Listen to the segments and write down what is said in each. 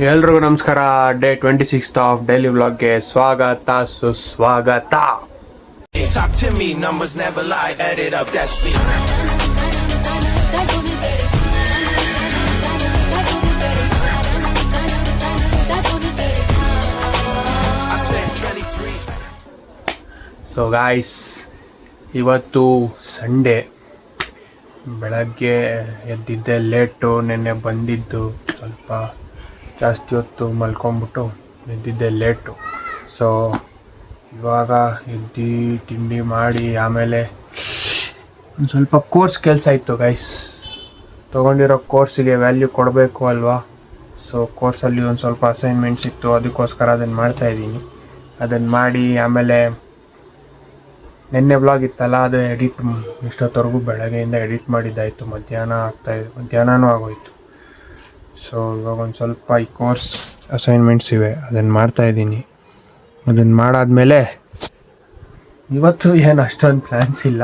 ಎಲ್ರಿಗೂ ನಮಸ್ಕಾರ. Day 26 of daily ವ್ಲಾಗ್ಗೆ ಸ್ವಾಗತ ಸುಸ್ವಾಗತ. Talk to me, numbers never lie, add it up, that's me. I said 23. So guys, ಇವತ್ತು Sunday. ಬೆಳಗ್ಗೆ ಎದ್ದಿದ್ದೆ late. ನೆನ್ನೆ ಬಂದಿದ್ದು ಸ್ವಲ್ಪ ಜಾಸ್ತಿ ಹೊತ್ತು ಮಲ್ಕೊಂಬಿಟ್ಟು ಎದ್ದಿದ್ದೆ ಲೇಟು. ಸೊ ಇವಾಗ ಎದ್ದು ತಿಂಡಿ ಮಾಡಿ ಆಮೇಲೆ ಒಂದು ಸ್ವಲ್ಪ ಕೋರ್ಸ್ ಕೆಲಸ ಇತ್ತು ಗೈಸ್. ತೊಗೊಂಡಿರೋ ಕೋರ್ಸಿಗೆ ವ್ಯಾಲ್ಯೂ ಕೊಡಬೇಕು ಅಲ್ವಾ. ಸೊ ಕೋರ್ಸಲ್ಲಿ ಒಂದು ಸ್ವಲ್ಪ ಅಸೈನ್ಮೆಂಟ್ಸ್ ಇತ್ತು, ಅದಕ್ಕೋಸ್ಕರ ಅದನ್ನು ಮಾಡ್ತಾಯಿದ್ದೀನಿ. ಅದನ್ನು ಮಾಡಿ ಆಮೇಲೆ ನೆನ್ನೆ ವ್ಲಾಗ್ ಇತ್ತಲ್ಲ, ಅದು ಎಡಿಟ್ ಇಷ್ಟೊತ್ತವರೆಗೂ ಬೆಳಗ್ಗೆಯಿಂದ ಎಡಿಟ್ ಮಾಡಿದ್ದಾಯಿತು. ಮಧ್ಯಾಹ್ನನೂ ಆಗೋಯಿತು. ಸೊ ಇವಾಗ ಒಂದು ಸ್ವಲ್ಪ ಈ ಕೋರ್ಸ್ ಅಸೈನ್ಮೆಂಟ್ಸ್ ಇವೆ, ಅದನ್ನು ಮಾಡ್ತಾಯಿದ್ದೀನಿ. ಅದನ್ನು ಮಾಡಾದ್ಮೇಲೆ ಇವತ್ತು ಏನು ಅಷ್ಟೊಂದು ಪ್ಲ್ಯಾನ್ಸ್ ಇಲ್ಲ,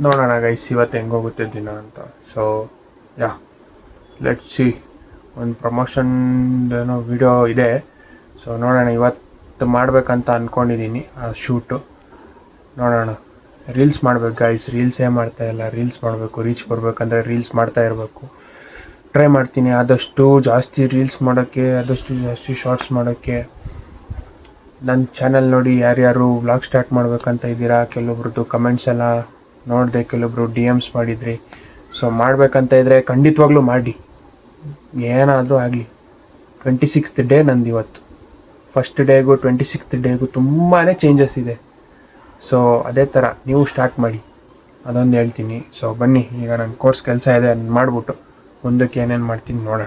ನೋಡೋಣ ಗೈಸ್ ಇವತ್ತು ಹೆಂಗೋಗುತ್ತೆ ದಿನ ಅಂತ. So let's see. ಒಂದು ಪ್ರಮೋಷನ್ದೇನೋ ವಿಡಿಯೋ ಇದೆ. ಸೊ ನೋಡೋಣ, ಇವತ್ತು ಮಾಡಬೇಕಂತ ಅಂದ್ಕೊಂಡಿದ್ದೀನಿ ಆ ಶೂಟು. ನೋಡೋಣ. ರೀಲ್ಸ್ ಮಾಡಬೇಕು ಗೈಸ್, ರೀಲ್ಸೇ ಮಾಡ್ತಾಯಿಲ್ಲ. ರೀಲ್ಸ್ ಮಾಡಬೇಕು, ರೀಚ್ ಬರಬೇಕಂದ್ರೆ ರೀಲ್ಸ್ ಮಾಡ್ತಾ ಇರಬೇಕು. ಟ್ರೈ ಮಾಡ್ತೀನಿ ಆದಷ್ಟು ಜಾಸ್ತಿ ರೀಲ್ಸ್ ಮಾಡೋಕ್ಕೆ, ಆದಷ್ಟು ಜಾಸ್ತಿ ಶಾರ್ಟ್ಸ್ ಮಾಡೋಕ್ಕೆ. ನನ್ನ ಚಾನಲ್ ನೋಡಿ ಯಾರ್ಯಾರು ವ್ಲಾಗ್ ಸ್ಟಾರ್ಟ್ ಮಾಡಬೇಕಂತ ಇದ್ದೀರಾ, ಕೆಲವೊಬ್ರದ್ದು ಕಮೆಂಟ್ಸ್ ಎಲ್ಲ ನೋಡಿದೆ, ಕೆಲವೊಬ್ರು DMs ಮಾಡಿದ್ರಿ. ಸೊ ಮಾಡಬೇಕಂತ ಇದ್ದರೆ ಖಂಡಿತವಾಗ್ಲೂ ಮಾಡಿ, ಏನಾದರೂ ಆಗಲಿ. 26th ಡೇ ನಂದು ಇವತ್ತು. ಫಸ್ಟ್ ಡೇಗೂ 26th ಡೇಗೂ ತುಂಬಾ ಚೇಂಜಸ್ ಇದೆ. ಸೊ ಅದೇ ಥರ ನೀವು ಸ್ಟಾರ್ಟ್ ಮಾಡಿ, ಅದೊಂದು ಹೇಳ್ತೀನಿ. ಸೊ ಬನ್ನಿ, ಈಗ ನನ್ನ ಕೋರ್ಸ್ ಕೆಲಸ ಇದೆ, ಅದನ್ನು ಮಾಡಿಬಿಟ್ಟು ಮುಂದಕ್ಕೆ ಏನೇನು ಮಾಡ್ತೀನಿ ನೋಡೋಣ.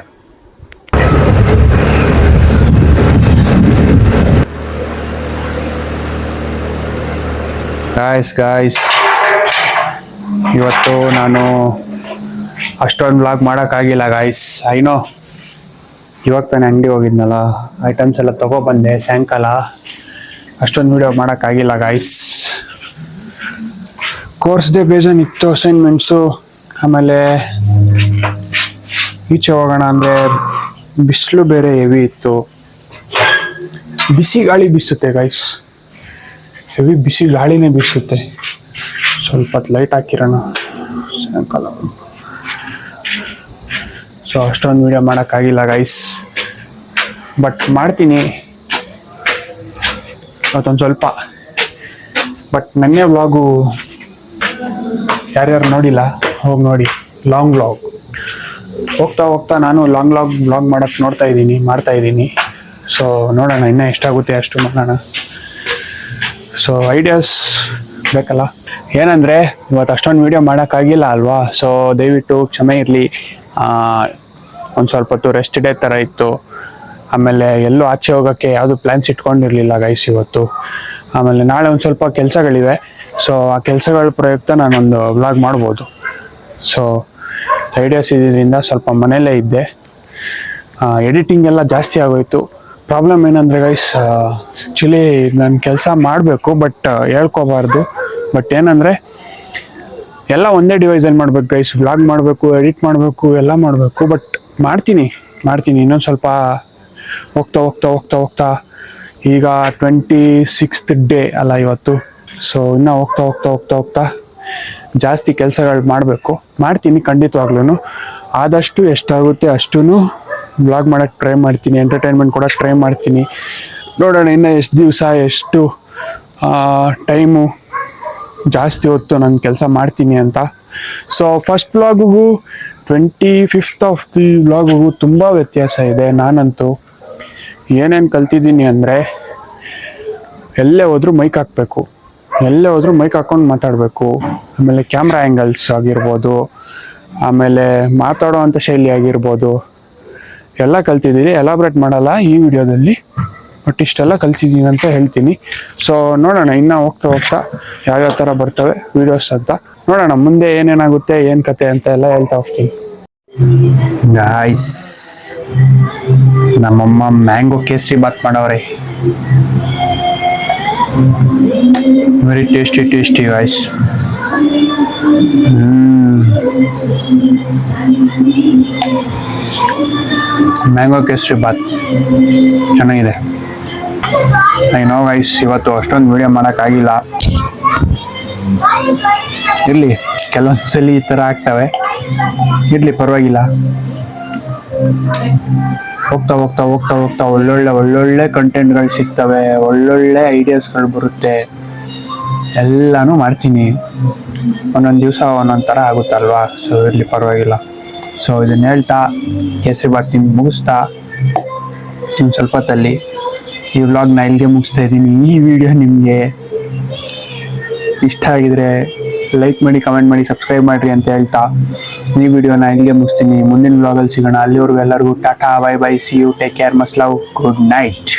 ಗಾಯ್ಸ್ ಇವತ್ತು ನಾನು ಅಷ್ಟೊಂದು ವ್ಲಾಗ್ ಮಾಡೋಕ್ಕಾಗಿಲ್ಲ ಗಾಯ್ಸ್. ಐನೋ, ಇವಾಗ ತಾನೇ ಅಂಗಡಿ ಹೋಗಿದ್ನಲ್ಲ, ಐಟಮ್ಸ್ ಎಲ್ಲ ತೊಗೊಬಂದೆ ಸಾಯಂಕಾಲ. ಅಷ್ಟೊಂದು ವೀಡಿಯೋ ಮಾಡೋಕ್ಕಾಗಿಲ್ಲ ಗಾಯ್ಸ್. ಕೋರ್ಸ್ದೇ ಬೇಜಾನಿತ್ತು, ಅಸೈನ್ಮೆಂಟ್ಸು. ಆಮೇಲೆ ಈಚೆ ಹೋಗೋಣ ಅಂದರೆ ಬಿಸಿಲು ಬೇರೆ ಹೆವಿ ಇತ್ತು. ಬಿಸಿ ಗಾಳಿ ಬೀಸುತ್ತೆ ಗೈಸ್, ಹೆವಿ ಬಿಸಿ ಗಾಳಿನೇ ಬೀಸುತ್ತೆ. ಸ್ವಲ್ಪ ಹೊತ್ತು ಲೈಟ್ ಹಾಕಿರೋಣ ಸಾಯಂಕಾಲ. ಸೊ ಅಷ್ಟೊಂದು ವೀಡಿಯೋ ಮಾಡೋಕ್ಕಾಗಿಲ್ಲ ಗೈಸ್, ಬಟ್ ಮಾಡ್ತೀನಿ ಇವತ್ತೊಂದು ಸ್ವಲ್ಪ. ಬಟ್ ನೆನ್ನೆ ವ್ಲಾಗು ಯಾರ್ಯಾರು ನೋಡಿಲ್ಲ ಹೋಗಿ ನೋಡಿ, ಲಾಂಗ್ ವ್ಲಾಗ್. ಹೋಗ್ತಾ ನಾನು ಲಾಂಗ್ ವ್ಲಾಗ್ ಮಾಡೋಕ್ಕೆ ಮಾಡ್ತಾಯಿದ್ದೀನಿ. ಸೊ ನೋಡೋಣ, ಇನ್ನೂ ಎಷ್ಟಾಗುತ್ತೆ ಅಷ್ಟು ಮಾಡೋಣ. ಸೊ ಐಡಿಯಾಸ್ ಬೇಕಲ್ಲ. ಏನಂದರೆ ಇವತ್ತು ಅಷ್ಟೊಂದು ವೀಡಿಯೋ ಮಾಡೋಕ್ಕಾಗಿಲ್ಲ ಅಲ್ವಾ. ಸೊ ದಯವಿಟ್ಟು ಕ್ಷಮೆ ಇರಲಿ. ಒಂದು ಸ್ವಲ್ಪ ಹೊತ್ತು ರೆಸ್ಟ್ ಡೇ ಥರ ಇತ್ತು. ಆಮೇಲೆ ಎಲ್ಲೂ ಆಚೆ ಹೋಗೋಕ್ಕೆ ಯಾವುದು ಪ್ಲ್ಯಾನ್ಸ್ ಇಟ್ಕೊಂಡಿರಲಿಲ್ಲ ಗೈಸ್ ಇವತ್ತು. ಆಮೇಲೆ ನಾಳೆ ಒಂದು ಸ್ವಲ್ಪ ಕೆಲಸಗಳಿವೆ. ಸೊ ಆ ಕೆಲಸಗಳ ಪ್ರಯುಕ್ತ ನಾನೊಂದು ವ್ಲಾಗ್ ಮಾಡ್ಬೋದು. ಸೊ ಐಡಿಯಾಸ್ ಇದ್ದಿದ್ದರಿಂದ ಸ್ವಲ್ಪ ಮನೆಯಲ್ಲೇ ಇದ್ದೆ. ಎಡಿಟಿಂಗ್ ಎಲ್ಲ ಜಾಸ್ತಿ ಆಗೋಯಿತು. ಪ್ರಾಬ್ಲಮ್ ಏನಂದರೆ ಗೈಸ್, ಆ್ಯಕ್ಚುಲಿ ನಾನು ಕೆಲಸ ಮಾಡಬೇಕು, ಬಟ್ ಹೇಳ್ಕೋಬಾರ್ದು. ಬಟ್ ಏನಂದರೆ ಎಲ್ಲ ಒಂದೇ ಡಿವೈಸಲ್ಲಿ ಮಾಡ್ಬೇಕು ಗೈಸ್. ವ್ಲಾಗ್ ಮಾಡಬೇಕು, ಎಡಿಟ್ ಮಾಡಬೇಕು, ಎಲ್ಲ ಮಾಡಬೇಕು. ಬಟ್ ಮಾಡ್ತೀನಿ. ಇನ್ನೊಂದು ಸ್ವಲ್ಪ ಹೋಗ್ತಾ ಈಗ 26th ಡೇ ಅಲ್ಲ ಇವತ್ತು. ಸೊ ಇನ್ನೂ ಹೋಗ್ತಾ ಜಾಸ್ತಿ ಕೆಲಸಗಳು ಮಾಡ್ತೀನಿ ಖಂಡಿತವಾಗ್ಲೂ. ಆದಷ್ಟು ಎಷ್ಟಾಗುತ್ತೆ ಅಷ್ಟೂ ವ್ಲಾಗ್ ಮಾಡೋಕ್ಕೆ ಟ್ರೈ ಮಾಡ್ತೀನಿ, ಎಂಟರ್ಟೈನ್ಮೆಂಟ್ ಕೊಡೋಕ್ಕೆ ಟ್ರೈ ಮಾಡ್ತೀನಿ. ನೋಡೋಣ ಇನ್ನು ಎಷ್ಟು ದಿವಸ, ಎಷ್ಟು ಟೈಮು ಜಾಸ್ತಿ ಹೊತ್ತು ನಾನು ಕೆಲಸ ಮಾಡ್ತೀನಿ ಅಂತ. ಸೊ ಫಸ್ಟ್ ವ್ಲಾಗಿಗೂ 25th ಆಫ್ ದಿ ವ್ಲಾಗಿಗೂ ತುಂಬ ವ್ಯತ್ಯಾಸ ಇದೆ. ನಾನಂತೂ ಏನೇನು ಕಲ್ತಿದ್ದೀನಿ ಅಂದರೆ, ಎಲ್ಲೇ ಹೋದರೂ ಮೈಕ್ ಹಾಕಬೇಕು, ಎಲ್ಲೇ ಹೋದರೂ ಮೈಕ್ ಹಾಕ್ಕೊಂಡು ಮಾತಾಡಬೇಕು. ಆಮೇಲೆ ಕ್ಯಾಮ್ರಾ ಆ್ಯಂಗಲ್ಸ್ ಆಗಿರ್ಬೋದು, ಆಮೇಲೆ ಮಾತಾಡೋ ಅಂಥ ಶೈಲಿ ಆಗಿರ್ಬೋದು, ಎಲ್ಲ ಕಲ್ತಿದ್ದೀನಿ. ಎಲಾಬ್ರೇಟ್ ಮಾಡಲ್ಲ ಈ ವಿಡಿಯೋದಲ್ಲಿ, ಬಟ್ ಇಷ್ಟೆಲ್ಲ ಕಲ್ತಿದ್ದೀನಿ ಅಂತ ಹೇಳ್ತೀನಿ. ಸೊ ನೋಡೋಣ, ಇನ್ನೂ ಹೋಗ್ತಾ ಯಾವ್ಯಾವ ಥರ ಬರ್ತವೆ ವೀಡಿಯೋಸ್ ಅಂತ ನೋಡೋಣ. ಮುಂದೆ ಏನೇನಾಗುತ್ತೆ, ಏನು ಕತೆ ಅಂತ ಎಲ್ಲ ಹೇಳ್ತಾ ಹೋಗ್ತೀನಿ. ಗಾಯ್ಸ್, ನಮ್ಮಮ್ಮ ಮ್ಯಾಂಗೋ ಕೇಸರಿ ಬಾತ್ ಮಾಡವ್ರೆ. Very tasty guys. Mango kesari bath ಚೆನ್ನಾಗಿದೆ. ಐ ನೋ ಗೈಸ್, ಇವತ್ತು ಅಷ್ಟೊಂದು ವಿಡಿಯೋ ಮಾಡೋಕ್ಕಾಗಿಲ್ಲ. ಇರಲಿ, ಕೆಲವೊಂದ್ಸಲಿ ಈ ಥರ ಆಗ್ತವೆ, ಇರಲಿ ಪರವಾಗಿಲ್ಲ. ಹೋಗ್ತಾ ಹೋಗ್ತಾ ಹೋಗ್ತಾ ಹೋಗ್ತಾ ಒಳ್ಳೊಳ್ಳೆ ಕಂಟೆಂಟ್ಗಳು ಸಿಗ್ತವೆ, ಒಳ್ಳೊಳ್ಳೆ ಐಡಿಯಾಸ್ಗಳು ಬರುತ್ತೆ, ಎಲ್ಲನೂ ಮಾಡ್ತೀನಿ. ಒಂದೊಂದು ದಿವಸ ಒಂದೊಂದು ಥರ ಆಗುತ್ತಲ್ವಾ, ಸೊ ಇರಲಿ ಪರವಾಗಿಲ್ಲ. ಸೊ ಇದನ್ನ ಹೇಳ್ತಾ ಕೇಸರಿ ಬಾತ್ ತಿಂದು ಮುಗಿಸ್ತಾ ಇನ್ನು ಸ್ವಲ್ಪ ಹೊತ್ತಲ್ಲಿ ಈ ವ್ಲಾಗ್ನ ಇಲ್ಲಿಗೆ ಮುಗಿಸ್ತಾ ಇದ್ದೀನಿ. ಈ ವಿಡಿಯೋ ನಿಮಗೆ ಇಷ್ಟ ಆಗಿದ್ರೆ ಲೈಕ್ ಮಾಡಿ, ಕಮೆಂಟ್ ಮಾಡಿ, ಸಬ್ಸ್ಕ್ರೈಬ್ ಮಾಡಿರಿ ಅಂತ ಹೇಳ್ತಾ ಈ ವಿಡಿಯೋನ ಇಲ್ಲಿಗೆ ಮುಗಿಸ್ತೀನಿ. ಮುಂದಿನ ವ್ಲಾಗಲ್ಲಿ ಸಿಗೋಣ. ಅಲ್ಲಿವರೆಗೂ ಎಲ್ಲರಿಗೂ tata, bye bye, see you, take care, much love, good night.